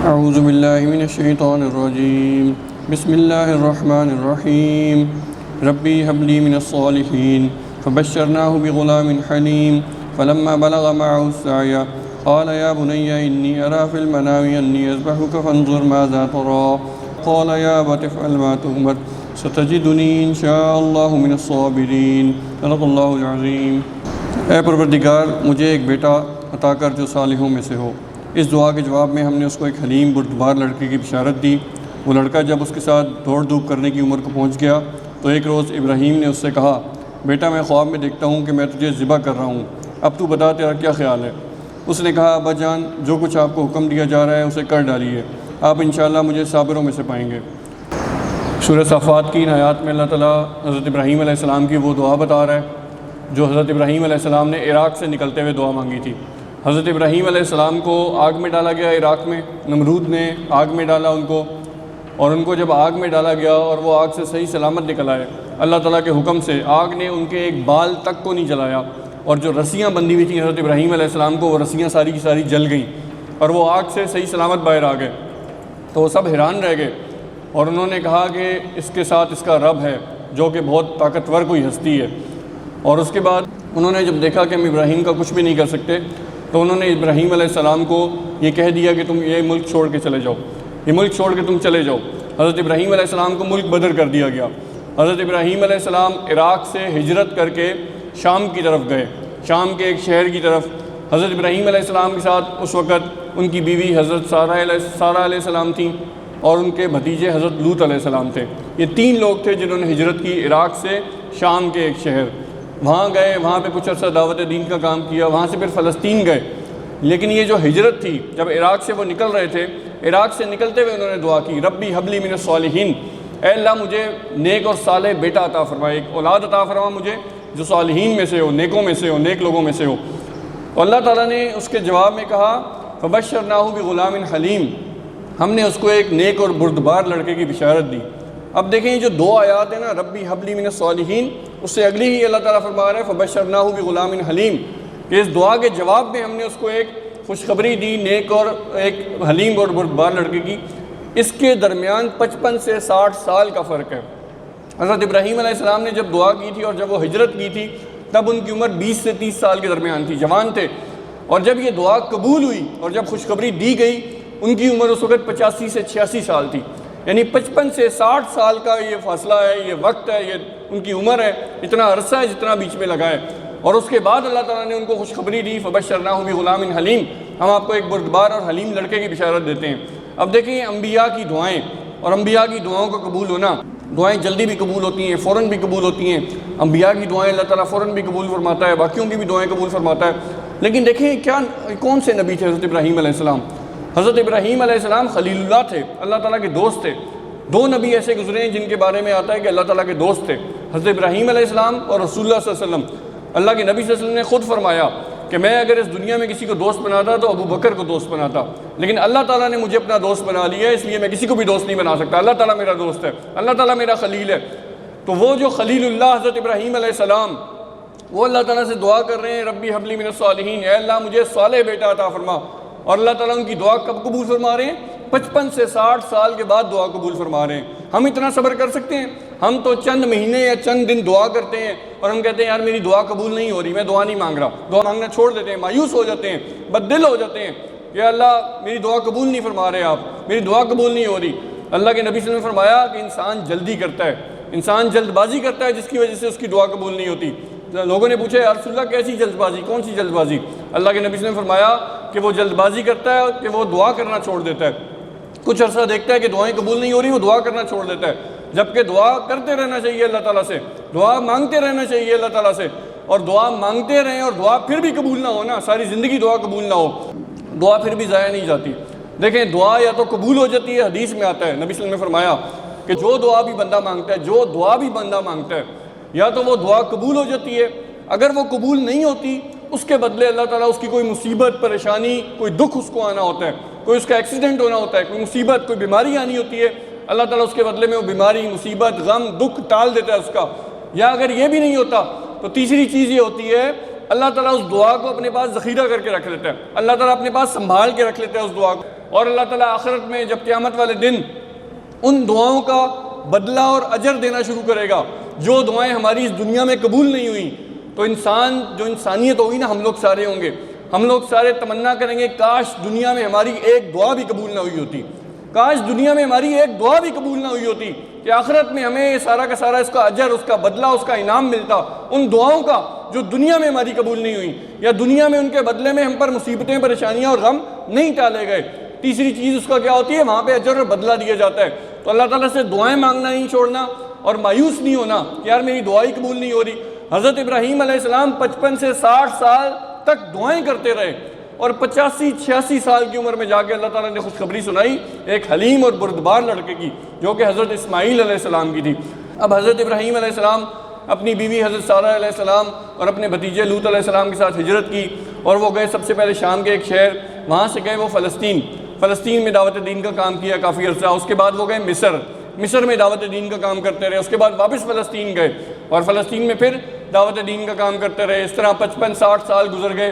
اعوذ باللہ من الشیطان الرجیم بسم اللہ الرحمن الرحیم ربی حب لی من الصالحین فبشرناہ بغلام حلیم فلما بلغ معه السعی قال یا بنی انی ارى فی المنام انی اذبحک فانظر ماذا ترى قال یا ابت افعل ما تؤمر ستجدنی ان شاء اللہ من الصابرین صدق اللہ العظیم۔ اے پروردگار مجھے ایک بیٹا عطا کر جو صالحوں میں سے ہو۔ اس دعا کے جواب میں ہم نے اس کو ایک حلیم بردبار لڑکے کی بشارت دی۔ وہ لڑکا جب اس کے ساتھ دوڑ دھوپ کرنے کی عمر کو پہنچ گیا تو ایک روز ابراہیم نے اس سے کہا، بیٹا میں خواب میں دیکھتا ہوں کہ میں تجھے ذبح کر رہا ہوں، اب تو بتا تیرا کیا خیال ہے؟ اس نے کہا، ابا جان جو کچھ آپ کو حکم دیا جا رہا ہے اسے کر ڈالیے، آپ انشاءاللہ مجھے صابروں میں سے پائیں گے۔ سورہ صافات کی ان آیات میں اللہ تعالیٰ حضرت ابراہیم علیہ السلام کی وہ دعا بتا رہا ہے جو حضرت ابراہیم علیہ السلام نے عراق سے نکلتے ہوئے دعا مانگی تھی۔ حضرت ابراہیم علیہ السلام کو آگ میں ڈالا گیا عراق میں، نمرود نے آگ میں ڈالا ان کو، اور ان کو جب آگ میں ڈالا گیا اور وہ آگ سے صحیح سلامت نکل آئے اللہ تعالیٰ کے حکم سے، آگ نے ان کے ایک بال تک کو نہیں جلایا، اور جو رسیاں بندھی ہوئی تھیں حضرت ابراہیم علیہ السلام کو وہ رسیاں ساری کی ساری جل گئیں اور وہ آگ سے صحیح سلامت باہر آ گئے۔ تو وہ سب حیران رہ گئے اور انہوں نے کہا کہ اس کے ساتھ اس کا رب ہے جو کہ بہت طاقتور کوئی ہستی ہے۔ اور اس کے بعد انہوں نے جب دیکھا کہ ہم ابراہیم کا کچھ بھی نہیں کر سکتے تو انہوں نے ابراہیم علیہ السلام کو یہ کہہ دیا کہ تم یہ ملک چھوڑ کے چلے جاؤ، یہ ملک چھوڑ کے تم چلے جاؤ۔ حضرت ابراہیم علیہ السلام کو ملک بدر کر دیا گیا۔ حضرت ابراہیم علیہ السلام عراق سے ہجرت کر کے شام کی طرف گئے، شام کے ایک شہر کی طرف۔ حضرت ابراہیم علیہ السلام کے ساتھ اس وقت ان کی بیوی حضرت سارہ علیہ السلام تھیں اور ان کے بھتیجے حضرت لوط علیہ السلام تھے۔ یہ تین لوگ تھے جنہوں نے ہجرت کی عراق سے شام کے ایک شہر۔ وہاں گئے، وہاں پہ کچھ عرصہ دعوت دین کا کام کیا، وہاں سے پھر فلسطین گئے۔ لیکن یہ جو ہجرت تھی، جب عراق سے وہ نکل رہے تھے، عراق سے نکلتے ہوئے انہوں نے دعا کی، ربی حب لی من الصالحین، اے اللہ مجھے نیک اور صالح بیٹا عطا فرما، ایک اولاد عطا فرما مجھے جو صالحین میں سے ہو، نیکوں میں سے ہو، نیک لوگوں میں سے ہو۔ تو اللہ تعالیٰ نے اس کے جواب میں کہا، فبشرناہ بغلام حلیم، ہم نے اس کو ایک نیک اور بردبار لڑکے کی بشارت دی۔ اب دیکھیں یہ جو دو آیات ہیں نا، ربی حب لی من الصالحین، اس سے اگلی ہی اللہ تعالیٰ فرما رہا ہے فبشرناہ بغلام حلیم، کہ اس دعا کے جواب میں ہم نے اس کو ایک خوشخبری دی نیک اور ایک حلیم اور بردبار لڑکے کی۔ اس کے درمیان 55 سے 60 سال کا فرق ہے۔ حضرت ابراہیم علیہ السلام نے جب دعا کی تھی اور جب وہ ہجرت کی تھی تب ان کی عمر 20 سے 30 سال کے درمیان تھی، جوان تھے، اور جب یہ دعا قبول ہوئی اور جب خوشخبری دی گئی ان کی عمر اس وقت 85 سے 86 سال تھی، یعنی 55 سے 60 سال کا یہ فاصلہ ہے، یہ وقت ہے، یہ ان کی عمر ہے، اتنا عرصہ ہے جتنا بیچ میں لگا ہے۔ اور اس کے بعد اللہ تعالیٰ نے ان کو خوشخبری دی، فبشرناہ بغلام حلیم، ہم آپ کو ایک بردبار اور حلیم لڑکے کی بشارت دیتے ہیں۔ اب دیکھیں انبیاء کی دعائیں اور انبیاء کی دعاؤں کا قبول ہونا، دعائیں جلدی بھی قبول ہوتی ہیں، فوراً بھی قبول ہوتی ہیں۔ انبیاء کی دعائیں اللہ تعالیٰ فوراً بھی قبول فرماتا ہے، باقیوں کی بھی دعائیں قبول فرماتا ہے۔ لیکن دیکھیں کون سے نبی تھے حضرت ابراہیم علیہ السلام؟ حضرت ابراہیم علیہ السلام خلیل اللہ تھے، اللہ تعالیٰ کے دوست تھے۔ دو نبی ایسے گزرے ہیں جن کے بارے میں آتا ہے کہ اللہ تعالیٰ کے دوست تھے، حضرت ابراہیم علیہ السلام اور رسول اللہ صلی اللہ علیہ وسلم۔ اللہ کے نبی صلی اللہ علیہ وسلم نے خود فرمایا کہ میں اگر اس دنیا میں کسی کو دوست بناتا تو ابو بکر کو دوست بناتا، لیکن اللہ تعالیٰ نے مجھے اپنا دوست بنا لیا ہے، اس لیے میں کسی کو بھی دوست نہیں بنا سکتا۔ اللہ تعالیٰ میرا دوست ہے، اللہ تعالیٰ میرا خلیل ہے۔ تو وہ جو خلیل اللہ حضرت ابراہیم علیہ السلام، وہ اللہ تعالیٰ سے دعا کر رہے ہیں، ربی حب لی من الصالحین، اے اللہ مجھے صالح بیٹا عطا فرما۔ اور اللہ تعالیٰ ان کی دعا کب قبول فرما رہے ہیں؟ 55 سے 60 سال کے بعد دعا قبول فرما رہے ہیں۔ ہم اتنا صبر کر سکتے ہیں؟ ہم تو چند مہینے یا چند دن دعا کرتے ہیں اور ہم کہتے ہیں یار میری دعا قبول نہیں ہو رہی، میں دعا نہیں مانگ رہا، دعا مانگنا چھوڑ دیتے ہیں، مایوس ہو جاتے ہیں، بد دل ہو جاتے ہیں کہ اللہ میری دعا قبول نہیں فرما رہے آپ، میری دعا قبول نہیں ہو رہی۔ اللہ کے نبی صلی اللہ علیہ وسلم نے فرمایا کہ انسان جلدی کرتا ہے، انسان جلد بازی کرتا ہے جس کی وجہ سے اس کی دعا قبول نہیں ہوتی۔ لوگوں نے پوچھا یا رسول اللہ کیسی جلد بازی، کون سی جلد بازی؟ اللہ کے نبی صلی اللہ علیہ وسلم نے فرمایا کہ وہ جلد بازی کرتا ہے کہ وہ دعا کرنا چھوڑ دیتا ہے، کچھ عرصہ دیکھتا ہے کہ دعائیں قبول نہیں ہو رہی، وہ دعا کرنا چھوڑ دیتا ہے، جبکہ دعا کرتے رہنا چاہیے اللہ تعالیٰ سے، دعا مانگتے رہنا چاہیے اللہ تعالیٰ سے، اور دعا مانگتے رہیں اور دعا پھر بھی قبول نہ ہو نا، ساری زندگی دعا قبول نہ ہو، دعا پھر بھی ضائع نہیں جاتی۔ دیکھیں دعا یا تو قبول ہو جاتی ہے، حدیث میں آتا ہے نبی صلی اللہ علیہ وسلم نے فرمایا کہ جو دعا بھی بندہ مانگتا ہے، جو دعا بھی بندہ مانگتا ہے، یا تو وہ دعا قبول ہو جاتی ہے، اگر وہ قبول نہیں ہوتی اس کے بدلے اللہ تعالیٰ اس کی کوئی مصیبت، پریشانی، کوئی دکھ اس کو آنا ہوتا ہے، کوئی اس کا ایکسیڈنٹ ہونا ہوتا ہے، کوئی مصیبت، کوئی بیماری آنی ہوتی ہے، اللہ تعالیٰ اس کے بدلے میں وہ بیماری، مصیبت، غم، دکھ ٹال دیتا ہے اس کا۔ یا اگر یہ بھی نہیں ہوتا تو تیسری چیز یہ ہوتی ہے اللہ تعالیٰ اس دعا کو اپنے پاس ذخیرہ کر کے رکھ لیتا ہے، اللہ تعالیٰ اپنے پاس سنبھال کے رکھ لیتا ہے اس دعا کو۔ اور اللہ تعالیٰ آخرت میں جب قیامت والے دن ان دعاؤں کا بدلہ اور اجر دینا شروع کرے گا جو دعائیں ہماری اس دنیا میں قبول نہیں ہوئیں، تو انسانیت ہوگی نا، ہم لوگ سارے ہوں گے، ہم لوگ سارے تمنا کریں گے کاش دنیا میں ہماری ایک دعا بھی قبول نہ ہوئی ہوتی، کاش دنیا میں ہماری ایک دعا بھی قبول نہ ہوئی ہوتی، کہ آخرت میں ہمیں یہ سارا کا سارا اس کا اجر، اس کا بدلہ، اس کا انعام ملتا ان دعاؤں کا جو دنیا میں ہماری قبول نہیں ہوئی، یا دنیا میں ان کے بدلے میں ہم پر مصیبتیں، پریشانیاں اور غم نہیں ٹالے گئے۔ تیسری چیز اس کا کیا ہوتی ہے؟ وہاں پہ اجر اور بدلہ دیا جاتا ہے۔ تو اللہ تعالیٰ سے دعائیں مانگنا نہیں چھوڑنا اور مایوس نہیں ہونا کہ یار میری دعائیں قبول نہیں ہو رہی۔ حضرت ابراہیم علیہ السلام 55 سے 60 سال تک دعائیں کرتے رہے، اور 85-86 سال کی عمر میں جا کے اللہ تعالیٰ نے خوشخبری سنائی ایک حلیم اور بردبار لڑکے کی، جو کہ حضرت اسماعیل علیہ السلام کی تھی۔ اب حضرت ابراہیم علیہ السلام اپنی بیوی حضرت سارہ علیہ السلام اور اپنے بھتیجے لوط علیہ السلام کے ساتھ ہجرت کی، اور وہ گئے سب سے پہلے شام کے ایک شہر، وہاں سے گئے وہ فلسطین میں دعوت دین کا کام کیا کافی عرصہ۔ اس کے بعد وہ گئے مصر میں دعوت دین کا کام کرتے رہے، اس کے بعد واپس فلسطین گئے اور فلسطین میں پھر دعوت دین کا کام کرتے رہے۔ اس طرح 55-60 سال گزر گئے،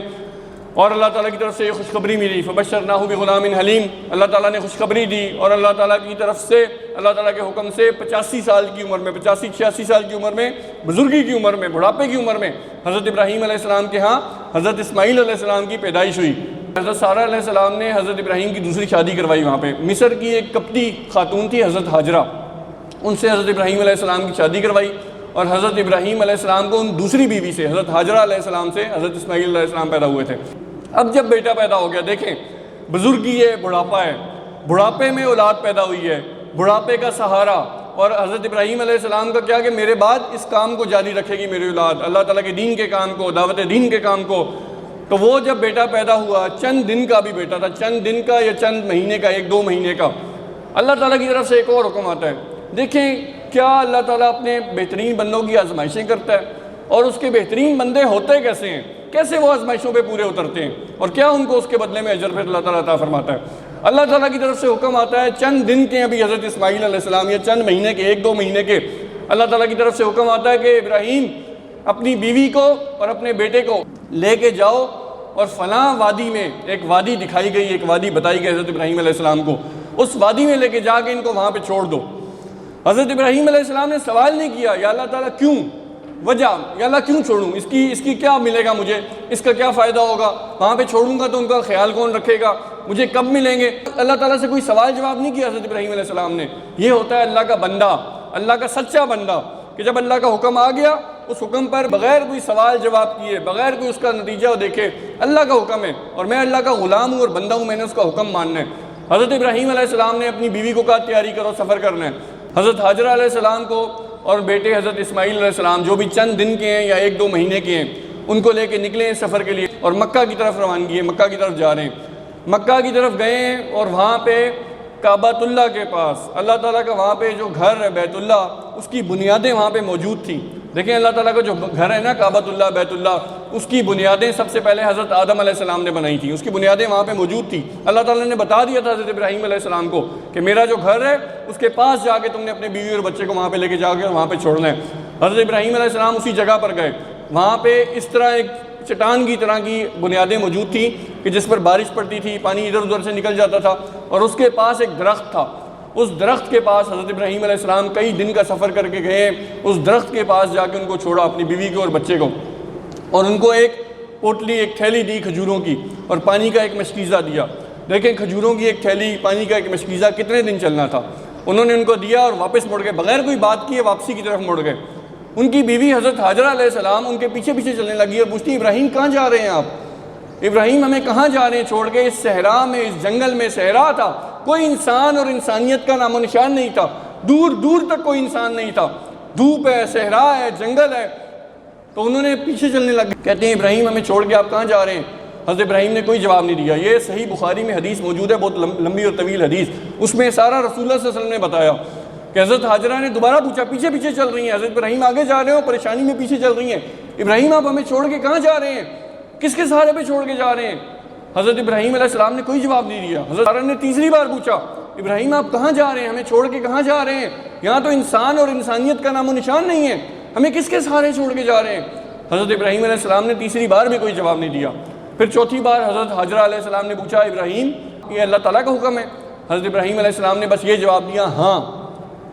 اور اللہ تعالیٰ کی طرف سے یہ خوشخبری ملی، فبشرناہ بغلام حلیم، اللہ تعالیٰ نے خوشخبری دی، اور اللہ تعالیٰ کی طرف سے، اللہ تعالیٰ کے حکم سے 85 سال کی عمر میں، 85-86 سال کی عمر میں، بزرگی کی عمر میں، بڑھاپے کی عمر میں حضرت ابراہیم علیہ السلام کے ہاں حضرت اسماعیل علیہ السلام کی پیدائش ہوئی۔ حضرت سارہ علیہ السلام نے حضرت ابراہیم کی دوسری شادی کروائی وہاں پہ۔ مصر کی ایک کپتی خاتون تھی حضرت ہاجرہ، ان سے حضرت ابراہیم علیہ السلام کی شادی کروائی، اور حضرت ابراہیم علیہ السلام کو ان دوسری بیوی سے حضرت ہاجرہ علیہ السلام سے حضرت اسماعیل علیہ السلام پیدا ہوئے تھے۔ اب جب بیٹا پیدا ہو گیا، دیکھیں بزرگی ہے، بڑھاپا ہے، بڑھاپے میں اولاد پیدا ہوئی ہے، بڑھاپے کا سہارا، اور حضرت ابراہیم علیہ السلام کا کیا کہ میرے بعد اس کام کو جاری رکھے گی میری اولاد، اللہ تعالیٰ کے دین کے کام کو، دعوت دین کے کام کو۔ تو وہ جب بیٹا پیدا ہوا، چند دن کا بھی بیٹا تھا، چند دن کا یا چند مہینے کا، 1-2 مہینے کا، اللہ تعالیٰ کی طرف سے ایک اور حکم آتا ہے۔ دیکھیں کیا اللہ تعالیٰ اپنے بہترین بندوں کی آزمائشیں کرتا ہے، اور اس کے بہترین بندے ہوتے کیسے ہیں، کیسے وہ آزمائشوں پہ پورے اترتے ہیں، اور کیا ان کو اس کے بدلے میں اجر پھر اللہ تعالیٰ عطا فرماتا ہے۔ اللہ تعالیٰ کی طرف سے حکم آتا ہے، چند دن کے ابھی حضرت اسماعیل علیہ السلام، یا چند مہینے کے، 1-2 مہینے کے، اللہ تعالیٰ کی طرف سے حکم آتا ہے کہ ابراہیم اپنی بیوی کو اور اپنے بیٹے کو لے کے جاؤ، اور فلاں وادی میں، ایک وادی دکھائی گئی، ایک وادی بتائی گئی حضرت ابراہیم علیہ السلام کو، اس وادی میں لے کے جا کے ان کو وہاں پہ چھوڑ دو۔ حضرت ابراہیم علیہ السلام نے سوال نہیں کیا یا اللہ تعالیٰ کیوں، وجہ، یا اللہ کیوں چھوڑوں، اس کی کیا ملے گا مجھے، اس کا کیا فائدہ ہوگا، وہاں پہ چھوڑوں گا تو ان کا خیال کون رکھے گا، مجھے کب ملیں گے۔ اللہ تعالیٰ سے کوئی سوال جواب نہیں کیا حضرت ابراہیم علیہ السلام نے۔ یہ ہوتا ہے اللہ کا بندہ، اللہ کا سچا بندہ، کہ جب اللہ کا حکم آ گیا اس حکم پر بغیر کوئی سوال جواب کیے، بغیر کوئی اس کا نتیجہ دیکھے، اللہ کا حکم ہے اور میں اللہ کا غلام ہوں اور بندہ ہوں، میں نے اس کا حکم ماننا ہے۔ حضرت ابراہیم علیہ السلام نے اپنی بیوی کو کہا تیاری کرو، سفر کرنا ہے۔ حضرت ہاجرہ علیہ السلام کو اور بیٹے حضرت اسماعیل علیہ السلام جو بھی چند دن کے ہیں یا 1-2 مہینے کے ہیں، ان کو لے کے نکلے ہیں سفر کے لیے، اور مکہ کی طرف روانگی ہے، مکہ کی طرف جا رہے ہیں۔ مکہ کی طرف گئے ہیں، اور وہاں پہ کعبۃ اللہ کے پاس اللہ تعالیٰ کا وہاں پہ جو گھر ہے بیت اللہ، اس کی بنیادیں وہاں پہ موجود تھیں۔ دیکھیں اللہ تعالیٰ کا جو گھر ہے نا کعبۃ اللہ، بیت اللہ، اس کی بنیادیں سب سے پہلے حضرت آدم علیہ السلام نے بنائی تھیں، اس کی بنیادیں وہاں پہ موجود تھیں۔ اللہ تعالیٰ نے بتا دیا تھا حضرت ابراہیم علیہ السلام کو کہ میرا جو گھر ہے اس کے پاس جا کے تم نے اپنے بیوی اور بچے کو وہاں پہ لے کے جا کے وہاں پہ چھوڑنا ہے۔ حضرت ابراہیم علیہ السلام اسی جگہ پر گئے، وہاں پہ اس طرح ایک چٹان کی طرح کی بنیادیں موجود تھیں کہ جس پر بارش پڑتی تھی، پانی ادھر ادھر سے نکل جاتا تھا، اور اس کے پاس ایک درخت تھا۔ اس درخت کے پاس حضرت ابراہیم علیہ السلام کئی دن کا سفر کر کے گئے، اس درخت کے پاس جا کے ان کو چھوڑا، اپنی بیوی کو اور بچے کو، اور ان کو ایک پوٹلی، ایک تھیلی دی کھجوروں کی، اور پانی کا ایک مشکیزہ دیا۔ دیکھیں کھجوروں کی ایک تھیلی، پانی کا ایک مشکیزہ، کتنے دن چلنا تھا۔ انہوں نے ان کو دیا اور واپس مڑ گئے، بغیر کوئی بات کیے واپسی کی طرف مڑ گئے۔ ان کی بیوی حضرت ہاجرہ علیہ السلام ان کے پیچھے پیچھے چلنے لگی اور پوچھتی ابراہیم کہاں جا رہے ہیں آپ، ابراہیم ہمیں کہاں جا رہے ہیں چھوڑ کے، اس صحرا میں، اس جنگل میں، صحرا تھا، کوئی انسان اور انسانیت کا نام و نشان نہیں تھا، دور دور تک کوئی انسان نہیں تھا، دھوپ ہے، صحرا ہے، جنگل ہے۔ تو انہوں نے پیچھے چلنے لگے، کہتے ہیں ابراہیم ہمیں چھوڑ کے آپ کہاں جا رہے ہیں۔ حضرت ابراہیم نے کوئی جواب نہیں دیا۔ یہ صحیح بخاری میں حدیث موجود ہے، بہت لمبی اور طویل حدیث، اس میں سارا رسول اللہ صلی اللہ علیہ وسلم نے بتایا کہ حضرت ہاجرہ نے دوبارہ پوچھا، پیچھے پیچھے چل رہی ہیں، حضرت ابراہیم آگے جا رہے ہو، پریشانی میں پیچھے چل رہی ہیں، ابراہیم آپ ہمیں چھوڑ کے کہاں جا رہے ہیں، کس کے سہارے پہ چھوڑ کے جا رہے ہیں۔ حضرت ابراہیم علیہ السلام نے کوئی جواب نہیں دیا۔ حضرت ہاجرہ نے تیسری بار پوچھا ابراہیم آپ کہاں جا رہے ہیں، ہمیں چھوڑ کے کہاں جا رہے ہیں، یہاں تو انسان اور انسانیت کا نام و نشان نہیں ہے، ہمیں کس کے سہارے چھوڑ کے جا رہے ہیں۔ حضرت ابراہیم علیہ السلام نے تیسری بار بھی کوئی جواب نہیں دیا۔ پھر چوتھی بار حضرت ہاجرہ علیہ السلام نے پوچھا ابراہیم یہ اللہ تعالیٰ کا حکم ہے؟ حضرت ابراہیم علیہ السلام نے بس یہ جواب دیا، ہاں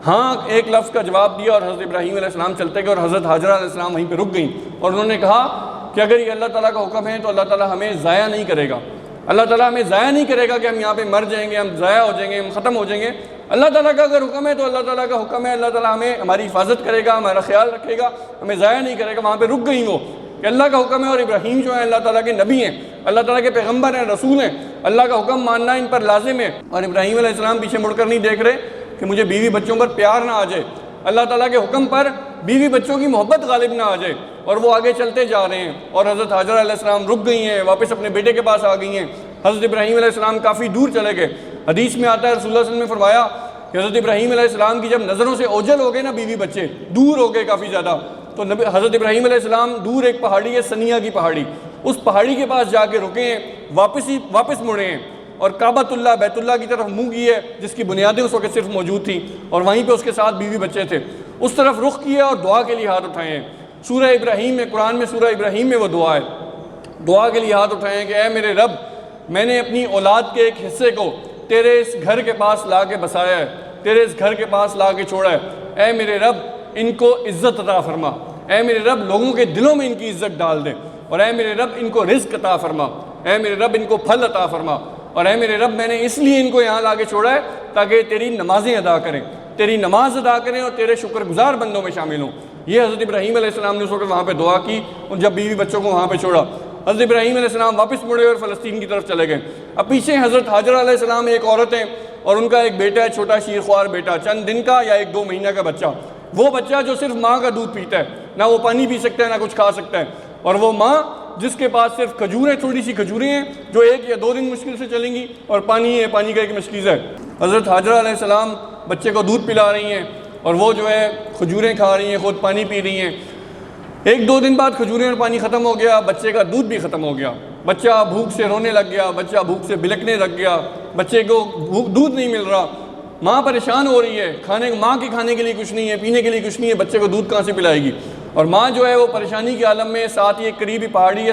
ہاں، ایک لفظ کا جواب دیا، اور حضرت ابراہیم علیہ السلام چلتے گئے، اور حضرت حاجرہ علیہ السلام وہیں پہ رک گئیں، اور انہوں نے کہا کہ اگر یہ اللہ تعالیٰ کا حکم ہے تو اللہ تعالیٰ ہمیں ضائع نہیں کرے گا، اللہ تعالیٰ ہمیں ضائع نہیں کرے گا کہ ہم یہاں پہ مر جائیں گے، ہم ضائع ہو جائیں گے، ہم ختم ہو جائیں گے۔ اللہ تعالیٰ کا اگر حکم ہے تو اللہ تعالیٰ کا حکم ہے، اللہ تعالیٰ ہمیں ہماری حفاظت کرے گا، ہمارا خیال رکھے گا، ہمیں ضائع نہیں کرے گا۔ وہاں پہ رک گئیں وہ کہ اللہ کا حکم ہے، اور ابراہیم جو ہیں اللہ تعالیٰ کے نبی ہیں، اللہ تعالیٰ کے پیغمبر ہیں، رسول ہیں، اللہ کا حکم ماننا ان پر لازم ہے۔ اور ابراہیم علیہ السلام پیچھے مڑ کر نہیں دیکھ رہے کہ مجھے بیوی بچوں پر پیار نہ آ جائے، اللہ تعالیٰ کے حکم پر بیوی بچوں کی محبت غالب نہ آ جائے، اور وہ آگے چلتے جا رہے ہیں۔ اور حضرت حاجرہ علیہ السلام رک گئی ہیں، واپس اپنے بیٹے کے پاس آ گئی ہیں۔ حضرت ابراہیم علیہ السلام کافی دور چلے گئے۔ حدیث میں آتا ہے رسول اللہ صلی اللہ علیہ وسلم نے فرمایا کہ حضرت ابراہیم علیہ السلام کی جب نظروں سے اوجھل ہو گئے نا بیوی بچے، دور ہو گئے کافی زیادہ، تو حضرت ابراہیم علیہ السلام دور ایک پہاڑی ہے، سنیا کی پہاڑی، اس پہاڑی کے پاس جا کے رکے ہیں، واپس مڑے ہیں، اور کعبۃ اللہ بیت اللہ کی طرف منہ کی ہے، جس کی بنیادیں اس وقت صرف موجود تھیں، اور وہیں پہ اس کے ساتھ بیوی بچے تھے، اس طرف رخ کیا اور دعا کے لیے ہاتھ اٹھائے ہیں۔ سورہ ابراہیم میں، قرآن میں سورہ ابراہیم میں وہ دعا ہے، دعا کے لیے ہاتھ اٹھائے ہیں کہ اے میرے رب، میں نے اپنی اولاد کے ایک حصے کو تیرے اس گھر کے پاس لا کے بسایا ہے، تیرے اس گھر کے پاس لا کے چھوڑا ہے، اے میرے رب ان کو عزت عطا فرما، اے میرے رب لوگوں کے دلوں میں ان کی عزت ڈال دے، اور اے میرے رب ان کو رزق عطا فرما، اے میرے رب ان کو پھل عطا فرما، اور اے میرے رب میں نے اس لیے ان کو یہاں لا کے چھوڑا ہے تاکہ تیری نمازیں ادا کریں، تیری نماز ادا کریں اور تیرے شکر گزار بندوں میں شامل ہوں۔ یہ حضرت ابراہیم علیہ السلام نے اس وقت وہاں پہ دعا کی، اور جب بیوی بچوں کو وہاں پہ چھوڑا، حضرت ابراہیم علیہ السلام واپس مڑے اور فلسطین کی طرف چلے گئے۔ اب پیچھے حضرت حاجرہ علیہ السلام ایک عورت ہیں، اور ان کا ایک بیٹا ہے، چھوٹا شیرخوار بیٹا، چند دن کا یا 1-2 مہینہ کا بچہ، وہ بچہ جو صرف ماں کا دودھ پیتا ہے، نہ وہ پانی پی سکتا ہے نہ کچھ کھا سکتا ہے، اور وہ ماں جس کے پاس صرف کھجوریں، تھوڑی سی کھجوریں ہیں جو 1 یا 2 دن مشکل سے چلیں گی، اور پانی ہے، پانی کا ایک مشکل ہے۔ حضرت حاجرہ علیہ السلام بچے کو دودھ پلا رہی ہیں، اور وہ جو ہے کھجوریں کھا رہی ہیں، خود پانی پی رہی ہیں۔ 1-2 دن بعد کھجوریں اور پانی ختم ہو گیا، بچے کا دودھ بھی ختم ہو گیا، بچہ بھوک سے رونے لگ گیا، بچہ بھوک سے بلکنے لگ گیا، بچے کو دودھ نہیں مل رہا، ماں پریشان ہو رہی ہے، ماں کے کھانے کے لیے کچھ نہیں ہے، پینے کے لیے کچھ نہیں ہے، بچے کو دودھ کہاں سے پلائے گی؟ اور ماں جو ہے وہ پریشانی کے عالم میں، ساتھ ہی ایک قریبی پہاڑی ہے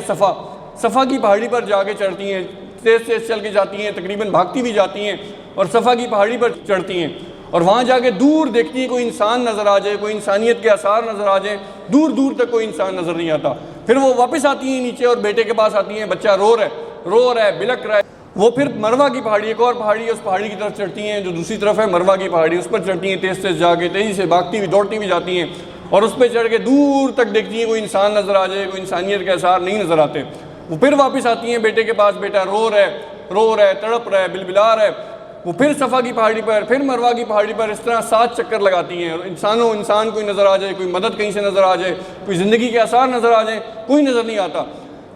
صفا کی پہاڑی پر جا کے چڑھتی ہیں، تیز چل کے جاتی ہیں، تقریباً بھاگتی بھی جاتی ہیں، اور صفا کی پہاڑی پر چڑھتی ہیں، اور وہاں جا کے دور دیکھتی ہیں کوئی انسان نظر آ جائے، کوئی انسانیت کے آثار نظر آ جائیں، دور دور تک کوئی انسان نظر نہیں آتا۔ پھر وہ واپس آتی ہیں نیچے اور بیٹے کے پاس آتی ہیں، بچہ رو رہا ہے، بلک رہا ہے۔ وہ پھر مروہ کی پہاڑی، ایک اور پہاڑی ہے، اس پہاڑی کی طرف چڑھتی ہیں جو دوسری طرف ہے، مروہ کی پہاڑی، اس پر چڑھتی ہیں، تیز جا کے تیزی سے بھاگتی ہوئی دوڑتی بھی جاتی ہیں، اور اس پہ چڑھ کے دور تک دیکھتی ہیں کوئی انسان نظر آ جائے، کوئی انسانیت کے آثار نہیں نظر آتے۔ وہ پھر واپس آتی ہیں بیٹے کے پاس، بیٹا رو رہا ہے، تڑپ رہا ہے، بلبلا رہا ہے۔ وہ پھر صفا کی پہاڑی پر، پھر مروہ کی پہاڑی پر، اس طرح 7 چکر لگاتی ہیں، اور انسان کوئی نظر آ جائے، کوئی مدد کہیں سے نظر آ جائے، کوئی زندگی کے آثار نظر آ جائیں، کوئی نظر نہیں آتا۔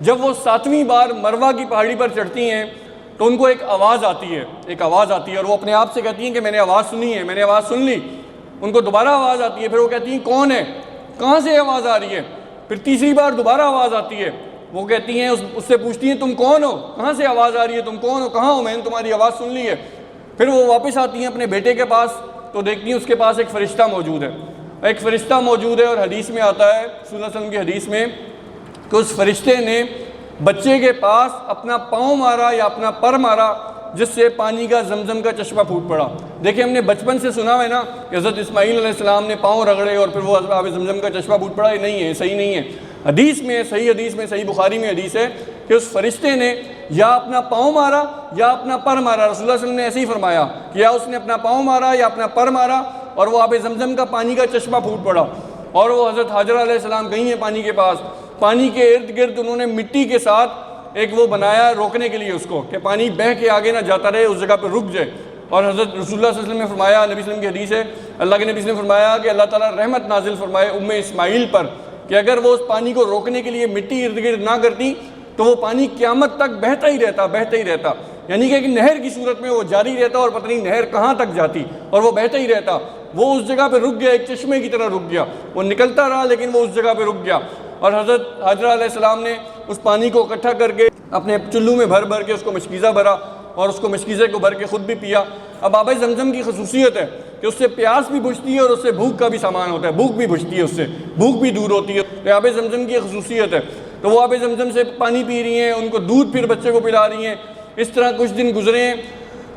جب وہ 7ویں بار مروہ کی پہاڑی پر چڑھتی ہیں تو ان کو ایک آواز آتی ہے، اور وہ اپنے آپ سے کہتی ہیں کہ میں نے آواز سنی ہے، میں نے آواز سن لی۔ ان کو دوبارہ آواز آتی ہے، پھر وہ کہتی ہیں کون ہے، کہاں سے آواز آ رہی ہے؟ پھر تیسری بار دوبارہ آواز آتی ہے، وہ کہتی ہیں، اس سے پوچھتی ہیں تم کون ہو، کہاں سے آواز آ رہی ہے، تم کون ہو، کہاں ہو، میں نے تمہاری آواز سن لی ہے۔ پھر وہ واپس آتی ہیں اپنے بیٹے کے پاس، تو دیکھتی ہیں اس کے پاس ایک فرشتہ موجود ہے، اور حدیث میں آتا ہے، صلی اللہ علیہ وسلم کی حدیث میں، کہ اس فرشتے نے بچے کے پاس اپنا پاؤں مارا یا اپنا پر مارا، جس سے پانی کا زمزم کا چشمہ پھوٹ پڑا۔ دیکھیں ہم نے بچپن سے سنا ہے نا کہ حضرت اسماعیل علیہ السلام نے پاؤں رگڑے اور پھر وہ آب زمزم کا چشمہ پھوٹ پڑا، یہ نہیں ہے، صحیح نہیں ہے۔ صحیح حدیث میں، صحیح بخاری میں حدیث ہے کہ اس فرشتے نے یا اپنا پاؤں مارا یا اپنا پر مارا، رسول اللہ صلی اللہ علیہ وسلم نے ایسے ہی فرمایا کہ یا اس نے اپنا پاؤں مارا یا اپنا پر مارا، اور وہ آب زمزم کا پانی کا چشمہ پھوٹ پڑا۔ اور وہ حضرت حاجرہ علیہ السلام گئی ہیں پانی کے پاس، پانی کے ارد گرد انہوں نے مٹی کے ساتھ ایک وہ بنایا روکنے کے لیے اس کو، کہ پانی بہہ کے آگے نہ جاتا رہے، اس جگہ پہ رک جائے۔ اور حضرت رسول اللہ صلی اللہ علیہ وسلم نے فرمایا، نبی صلی اللہ علیہ وسلم کی حدیث ہے، اللہ کے نبی صلی اللہ علیہ وسلم نے فرمایا کہ اللہ تعالیٰ رحمت نازل فرمائے اسماعیل پر، کہ اگر وہ اس پانی کو روکنے کے لیے مٹی ارد گرد نہ کرتی تو وہ پانی قیامت تک بہتا ہی رہتا، یعنی کہ ایک نہر کی صورت میں وہ جاری رہتا، اور پتہ نہیں نہر کہاں تک جاتی، اور وہ بہتا ہی رہتا۔ وہ اس جگہ پہ رک گیا، ایک چشمے کی طرح رک گیا، وہ نکلتا رہا لیکن وہ اس جگہ پہ رک گیا۔ اور حضرت حاجرہ علیہ السلام نے اس پانی کو اکٹھا کر کے اپنے چلو میں بھر کے اس کو مشکیزہ بھرا، اور اس کو مشکیزے کو بھر کے خود بھی پیا۔ اب آب زمزم کی خصوصیت ہے کہ اس سے پیاس بھی بجھتی ہے، اور اس سے بھوک کا بھی سامان ہوتا ہے، بھوک بھی بجھتی ہے، اس سے بھوک بھی دور ہوتی ہے، تو آب زمزم کی خصوصیت ہے۔ تو وہ آب زمزم سے پانی پی رہی ہیں، ان کو دودھ پھر بچے کو پلا رہی ہیں، اس طرح کچھ دن گزرے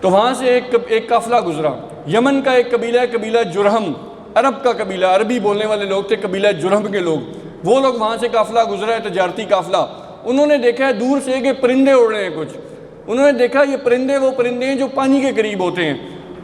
تو وہاں سے ایک قافلہ گزرا، یمن کا ایک قبیلہ ہے، قبیلہ جرہم، عرب کا قبیلہ، عربی بولنے والے لوگ تھے، قبیلہ جرہم کے لوگ، وہ لوگ وہاں سے قافلہ گزرا ہے، تجارتی قافلہ۔ انہوں نے دیکھا ہے دور سے کہ پرندے اڑ رہے ہیں کچھ، انہوں نے دیکھا یہ پرندے وہ پرندے ہیں جو پانی کے قریب ہوتے ہیں۔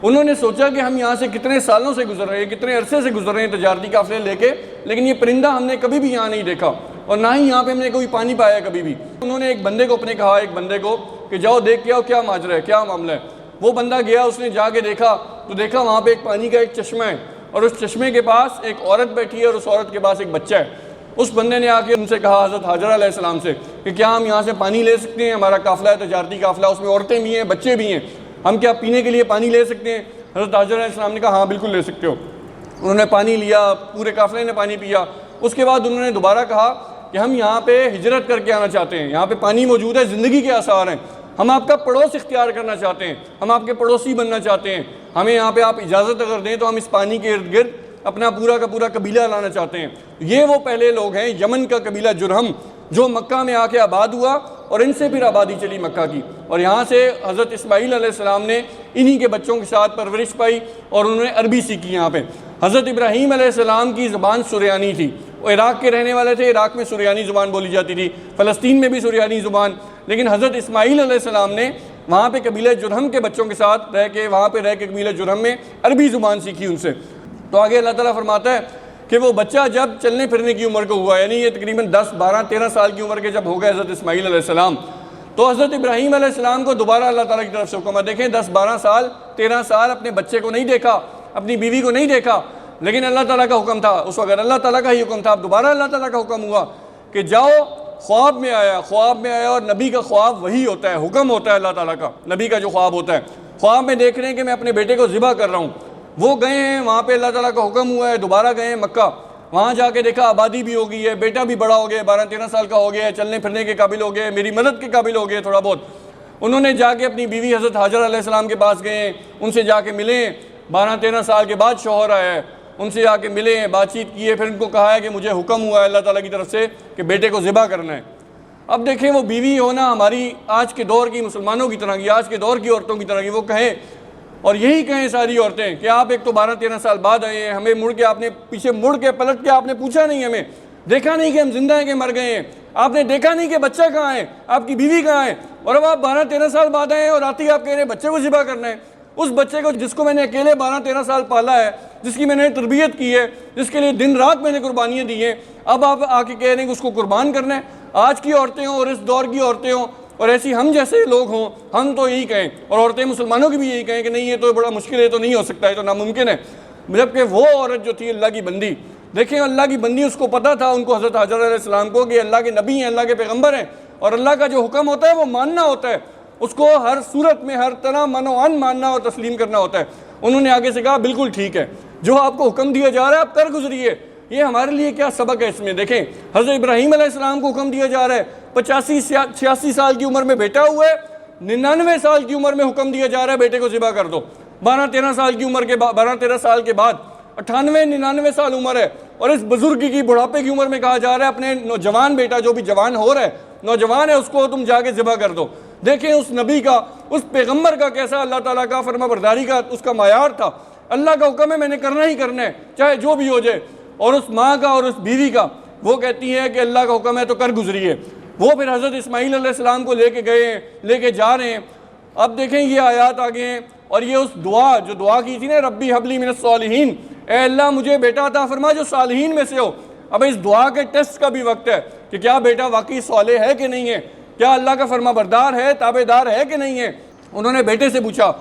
انہوں نے سوچا کہ ہم یہاں سے کتنے سالوں سے گزر رہے ہیں، کتنے عرصے سے گزر رہے ہیں تجارتی قافلے لے کے، لیکن یہ پرندہ ہم نے کبھی بھی یہاں نہیں دیکھا اور نہ ہی یہاں پہ ہم نے کوئی پانی پایا کبھی بھی۔ انہوں نے ایک بندے کو اپنے کہا، ایک بندے کو کہ جاؤ دیکھ کے آؤ کیا ماجرا ہے، کیا معاملہ ہے۔ وہ بندہ گیا، اس نے جا کے دیکھا تو دیکھا وہاں پہ ایک پانی کا ایک چشمہ ہے اور اس چشمے کے پاس ایک عورت بیٹھی ہے اور اس عورت کے پاس ایک بچہ ہے۔ اس بندے نے آ کے ان سے کہا حضرت ہاجرہ علیہ السلام سے کہ کیا ہم یہاں سے پانی لے سکتے ہیں؟ ہمارا قافلہ ہے تجارتی قافلہ، اس میں عورتیں بھی ہیں، بچے بھی ہیں، ہم کیا پینے کے لیے پانی لے سکتے ہیں؟ حضرت ہاجرہ علیہ السلام نے کہا ہاں بالکل لے سکتے ہو۔ انہوں نے پانی لیا، پورے قافلے نے پانی پیا۔ اس کے بعد انہوں نے دوبارہ کہا کہ ہم یہاں پہ ہجرت کر کے آنا چاہتے ہیں، یہاں پہ پانی موجود ہے، زندگی کے آثار ہیں، ہم آپ کا پڑوس اختیار کرنا چاہتے ہیں، ہم آپ کے پڑوسی بننا چاہتے ہیں، ہمیں یہاں پہ آپ اجازت اگر دیں تو ہم اس پانی کے ارد گرد اپنا پورا کا پورا قبیلہ لانا چاہتے ہیں۔ یہ وہ پہلے لوگ ہیں یمن کا قبیلہ جرہم جو مکہ میں آ کے آباد ہوا اور ان سے پھر آبادی چلی مکہ کی، اور یہاں سے حضرت اسماعیل علیہ السلام نے انہی کے بچوں کے ساتھ پرورش پائی اور انہوں نے عربی سیکھی یہاں پہ۔ حضرت ابراہیم علیہ السلام کی زبان سریانی تھی، وہ عراق کے رہنے والے تھے، عراق میں سریانی زبان بولی جاتی تھی، فلسطین میں بھی سریانی زبان، لیکن حضرت اسماعیل علیہ السلام نے وہاں پہ قبیلہ جرہم کے بچوں کے ساتھ رہ کے وہاں پہ رہ کے قبیلہ جرہم میں عربی زبان سیکھی ان سے۔ تو آگے اللہ تعالیٰ فرماتا ہے کہ وہ بچہ جب چلنے پھرنے کی عمر کو ہوا، یعنی یہ تقریباً 10 12 13 سال کی عمر کے جب ہو گئے حضرت اسماعیل علیہ السلام، تو حضرت ابراہیم علیہ السلام کو دوبارہ اللہ تعالیٰ کی طرف سے حکم ہے۔ دیکھیں 10 12 سال 13 سال اپنے بچے کو نہیں دیکھا، اپنی بیوی کو نہیں دیکھا، لیکن اللہ تعالیٰ کا حکم تھا اس وقت، اللہ تعالیٰ کا ہی حکم تھا۔ اب دوبارہ اللہ تعالیٰ کا حکم ہوا کہ جاؤ، خواب میں آیا اور نبی کا خواب وہی ہوتا ہے، حکم ہوتا ہے اللہ تعالیٰ کا، نبی کا جو خواب ہوتا ہے، خواب میں دیکھ رہے ہیں کہ میں اپنے بیٹے کو ذبح کر رہا ہوں۔ وہ گئے ہیں وہاں پہ، اللہ تعالیٰ کا حکم ہوا ہے، دوبارہ گئے ہیں مکہ، وہاں جا کے دیکھا آبادی بھی ہو گئی ہے، بیٹا بھی بڑا ہو گیا، 12 13 سال کا ہو گیا ہے، چلنے پھرنے کے قابل ہو گئے، میری مدد کے قابل ہو گئے تھوڑا بہت۔ انہوں نے جا کے اپنی بیوی حضرت ہاجرہ علیہ السلام کے پاس گئے، ان سے جا کے ملے، 12 13 سال کے بعد شوہر آیا ہے، ان سے جا کے ملے، بات چیت کی ہے، پھر ان کو کہا ہے کہ مجھے حکم ہوا ہے اللہ تعالیٰ کی طرف سے کہ بیٹے کو ذبح کرنا ہے۔ اب دیکھیں وہ بیوی ہونا ہماری آج کے دور کی مسلمانوں کی طرح کی، آج کے دور کی عورتوں کی طرح کی، وہ کہیں اور یہی کہیں ساری عورتیں کہ آپ ایک تو 12 13 سال بعد آئے ہیں، ہمیں مڑ کے آپ نے پیچھے مڑ کے پلٹ کے آپ نے پوچھا نہیں، ہمیں دیکھا نہیں کہ ہم زندہ ہیں کہ مر گئے ہیں، آپ نے دیکھا نہیں کہ بچہ کہاں ہے، آپ کی بیوی کہاں ہے، اور اب آپ 12 13 سال بعد آئے ہیں اور آتی آپ کہہ رہے ہیں بچے کو ذبح کرنا ہے۔ اس بچے کو جس کو میں نے اکیلے 12 13 سال پالا ہے، جس کی میں نے تربیت کی ہے، جس کے لیے دن رات میں نے قربانیاں دی ہیں، اب آپ آ کے کہہ رہے ہیں کہ اس کو قربان کرنا ہے۔ آج کی عورتیں ہوں اور اس دور کی عورتیں ہوں اور ایسی ہم جیسے لوگ ہوں، ہم تو یہی کہیں، اور عورتیں مسلمانوں کی بھی یہی کہیں کہ نہیں یہ تو بڑا مشکل ہے، تو نہیں ہو سکتا ہے، تو ناممکن ہے۔ جبکہ وہ عورت جو تھی اللہ کی بندی، دیکھیں اللہ کی بندی، اس کو پتہ تھا، ان کو حضرت ہاجرہ علیہ السلام کو، کہ اللہ کے نبی ہیں، اللہ کے پیغمبر ہیں، اور اللہ کا جو حکم ہوتا ہے وہ ماننا ہوتا ہے، اس کو ہر صورت میں ہر طرح من و عن ماننا اور تسلیم کرنا ہوتا ہے۔ انہوں نے آگے سے کہا بالکل ٹھیک ہے، جو آپ کو حکم دیا جا رہا ہے آپ کر گزریے۔ یہ ہمارے لیے کیا سبق ہے اس میں؟ دیکھیں حضرت ابراہیم علیہ السلام کو حکم دیا جا رہا ہے، 85 86 سال کی عمر میں بیٹا ہوا ہے، 99 سال کی عمر میں حکم دیا جا رہا ہے بیٹے کو ذبح کر دو، 12 13 سال کی عمر کے بعد، 12 13 سال کے بعد 98 99 سال عمر ہے، اور اس بزرگی کی بڑھاپے کی عمر میں کہا جا رہا ہے اپنے نوجوان بیٹا جو بھی جوان ہو رہا ہے، نوجوان ہے، اس کو تم جا کے ذبح کر دو۔ دیکھیں اس نبی کا، اس پیغمبر کا کیسا اللہ تعالیٰ کا فرما برداری کا اس کا معیار تھا، اللہ کا حکم ہے میں نے کرنا ہی کرنا ہے چاہے جو بھی ہو جائے، اور اس ماں کا اور اس بیوی کا، وہ کہتی ہے کہ اللہ کا حکم ہے تو کر گزریے۔ وہ پھر حضرت اسماعیل علیہ السلام کو لے کے گئے ہیں، لے کے جا رہے ہیں۔ اب دیکھیں یہ آیات آگے ہیں، اور یہ اس دعا جو دعا کی تھی نا، ربی حبلی من الصالحین، اے اللہ مجھے بیٹا عطا فرما جو صالحین میں سے ہو۔ اب اس دعا کے ٹیسٹ کا بھی وقت ہے کہ کیا بیٹا واقعی صالح ہے کہ نہیں ہے، کیا اللہ کا فرما بردار ہے، تابع دار ہے کہ نہیں ہے۔ انہوں نے بیٹے سے پوچھا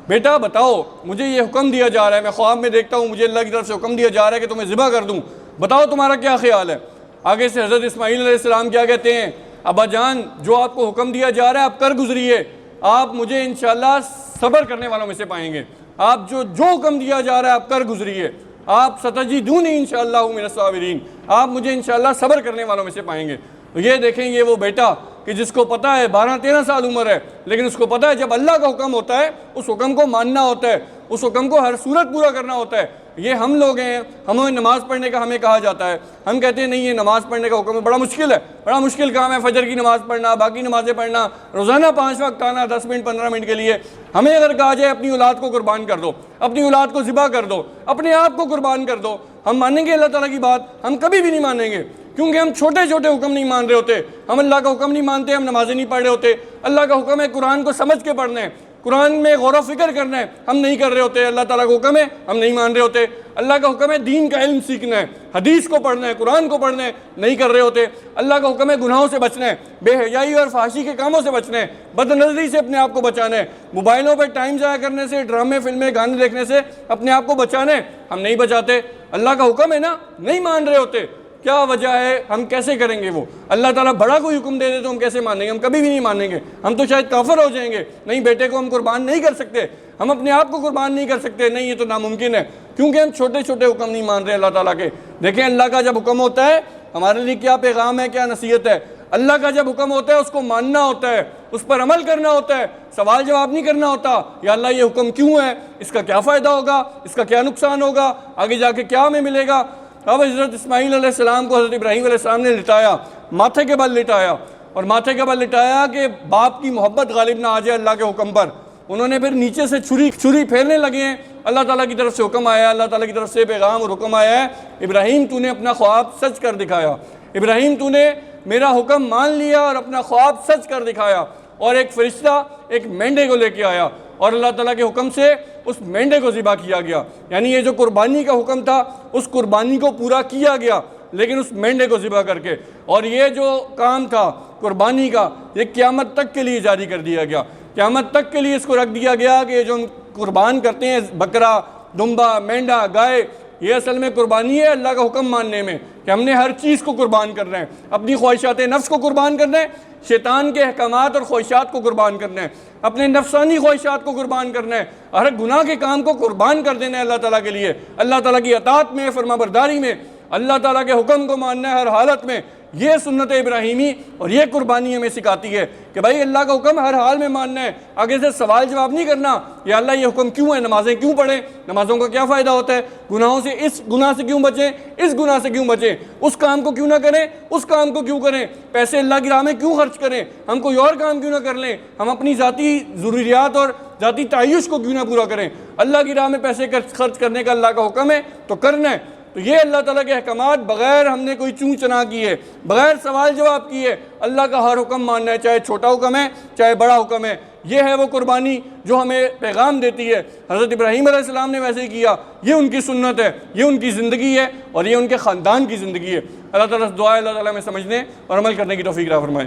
بیٹا بتاؤ، مجھے یہ حکم دیا جا رہا ہے، میں خواب میں دیکھتا ہوں مجھے اللہ کی طرف سے حکم دیا جا رہا ہے کہ تمہیں ذبح کر دوں، بتاؤ تمہارا کیا خیال ہے۔ آگے سے حضرت اسماعیل علیہ السلام کیا کہتے ہیں، ابا جان جو آپ کو حکم دیا جا رہا ہے آپ کر گزریے، آپ مجھے انشاءاللہ صبر کرنے والوں میں سے پائیں گے، آپ جو حکم دیا جا رہا ہے آپ کر گزریے، آپ ستجدونی انشاءاللہ من الصابرین، آپ مجھے انشاءاللہ صبر کرنے والوں میں سے پائیں گے۔ یہ دیکھیں یہ وہ بیٹا کہ جس کو پتہ ہے 12 13 سال عمر ہے، لیکن اس کو پتہ ہے جب اللہ کا حکم ہوتا ہے اس حکم کو ماننا ہوتا ہے، اس حکم کو ہر صورت پورا کرنا ہوتا ہے۔ یہ ہم لوگ ہیں، ہمیں نماز پڑھنے کا ہمیں کہا جاتا ہے، ہم کہتے ہیں نہیں یہ نماز پڑھنے کا حکم ہے، بڑا مشکل ہے، بڑا مشکل کام ہے فجر کی نماز پڑھنا، باقی نمازیں پڑھنا، روزانہ 5 وقت آنا 10 منٹ 15 منٹ کے لیے۔ ہمیں اگر کہا جائے اپنی اولاد کو قربان کر دو، اپنی اولاد کو ذبح کر دو، اپنے آپ کو قربان کر دو، ہم مانیں گے اللہ تعالیٰ کی بات؟ ہم کبھی بھی نہیں مانیں گے، کیونکہ ہم چھوٹے چھوٹے حکم نہیں مان رہے ہوتے، ہم اللہ کا حکم نہیں مانتے، ہم نمازیں نہیں پڑھ رہے ہوتے۔ اللہ کا حکم ہے قرآن کو سمجھ کے پڑھنا ہے، قرآن میں غور و فکر کرنا ہے، ہم نہیں کر رہے ہوتے۔ اللہ تعالیٰ کا حکم ہے، ہم نہیں مان رہے ہوتے۔ اللہ کا حکم ہے دین کا علم سیکھنا ہے، حدیث کو پڑھنا ہے، قرآن کو پڑھنا ہے، نہیں کر رہے ہوتے۔ اللہ کا حکم ہے گناہوں سے بچنا ہے، بے حیائی اور فحاشی کے کاموں سے بچنا ہے، بد نظری سے اپنے آپ کو بچانا ہے، موبائلوں پہ ٹائم ضائع کرنے سے، ڈرامے فلمیں گانے دیکھنے سے اپنے آپ کو بچانا ہے، ہم نہیں بچاتے۔ اللہ کا حکم ہے نا، نہیں مان رہے ہوتے۔ کیا وجہ ہے؟ ہم کیسے کریں گے؟ وہ اللہ تعالیٰ بڑا کوئی حکم دے دے تو ہم کیسے مانیں گے؟ ہم کبھی بھی نہیں مانیں گے، ہم تو شاید کافر ہو جائیں گے۔ نہیں، بیٹے کو ہم قربان نہیں کر سکتے، ہم اپنے آپ کو قربان نہیں کر سکتے، نہیں یہ تو ناممکن ہے، کیونکہ ہم چھوٹے چھوٹے حکم نہیں مان رہے اللہ تعالیٰ کے۔ دیکھیں اللہ کا جب حکم ہوتا ہے ہمارے لیے کیا پیغام ہے، کیا نصیحت ہے۔ اللہ کا جب حکم ہوتا ہے اس کو ماننا ہوتا ہے، اس پر عمل کرنا ہوتا ہے، سوال جواب نہیں کرنا ہوتا یا اللہ یہ حکم کیوں ہے، اس کا کیا فائدہ ہوگا، اس کا کیا نقصان ہوگا، آگے جا کے کیا ہمیں ملے گا۔ اب حضرت اسماعیل علیہ السلام کو حضرت ابراہیم علیہ السلام نے لٹایا، ماتھے کے بل لٹایا، اور ماتھے کے بل لٹایا کہ باپ کی محبت غالب نہ آ جائے اللہ کے حکم پر۔ انہوں نے پھر نیچے سے چھری پھیرنے لگے ہیں، اللہ تعالیٰ کی طرف سے حکم آیا، اللہ تعالیٰ کی طرف سے پیغام اور حکم آیا ہے، ابراہیم تو نے اپنا خواب سچ کر دکھایا، ابراہیم تو نے میرا حکم مان لیا اور اپنا خواب سچ کر دکھایا۔ اور ایک فرشتہ ایک مینڈے کو لے کے آیا اور اللہ تعالیٰ کے حکم سے اس مینڈے کو ذبح کیا گیا، یعنی یہ جو قربانی کا حکم تھا اس قربانی کو پورا کیا گیا، لیکن اس مینڈے کو ذبح کر کے۔ اور یہ جو کام تھا قربانی کا یہ قیامت تک کے لیے جاری کر دیا گیا، قیامت تک کے لیے اس کو رکھ دیا گیا کہ جو ہم قربان کرتے ہیں بکرا، دمبا، مینڈا، گائے، یہ اصل میں قربانی ہے اللہ کا حکم ماننے میں، کہ ہم نے ہر چیز کو قربان کرنا ہے، اپنی خواہشات نفس کو قربان کرنا ہے، شیطان کے احکامات اور خواہشات کو قربان کرنا ہے، اپنے نفسانی خواہشات کو قربان کرنا ہے، ہر گناہ کے کام کو قربان کر دینا ہے اللہ تعالیٰ کے لیے، اللہ تعالیٰ کی اطاعت میں، فرما برداری میں، اللہ تعالیٰ کے حکم کو ماننا ہے ہر حالت میں۔ یہ سنت ابراہیمی اور یہ قربانی ہمیں سکھاتی ہے کہ بھائی اللہ کا حکم ہر حال میں ماننا ہے، آگے سے سوال جواب نہیں کرنا، یا اللہ یہ حکم کیوں ہے، نمازیں کیوں پڑھیں، نمازوں کا کیا فائدہ ہوتا ہے، گناہوں سے اس گناہ سے کیوں بچیں، اس گناہ سے کیوں بچیں، اس کام کو کیوں نہ کریں، اس کام کو کیوں کریں، پیسے اللہ کی راہ میں کیوں خرچ کریں، ہم کوئی اور کام کیوں نہ کر لیں، ہم اپنی ذاتی ضروریات اور ذاتی تعیش کو کیوں نہ پورا کریں، اللہ کی راہ میں پیسے خرچ کرنے کا اللہ کا حکم ہے تو کرنا ہے۔ تو یہ اللہ تعالیٰ کے احکامات بغیر ہم نے کوئی چوں چنا کیے، بغیر سوال جواب کیے اللہ کا ہر حکم ماننا ہے، چاہے چھوٹا حکم ہے چاہے بڑا حکم ہے۔ یہ ہے وہ قربانی جو ہمیں پیغام دیتی ہے۔ حضرت ابراہیم علیہ السلام نے ویسے ہی کیا، یہ ان کی سنت ہے، یہ ان کی زندگی ہے اور یہ ان کے خاندان کی زندگی ہے۔ اللہ تعالیٰ سے دعا ہے اللہ تعالیٰ ہمیں سمجھنے اور عمل کرنے کی توفیق عطا فرمائے۔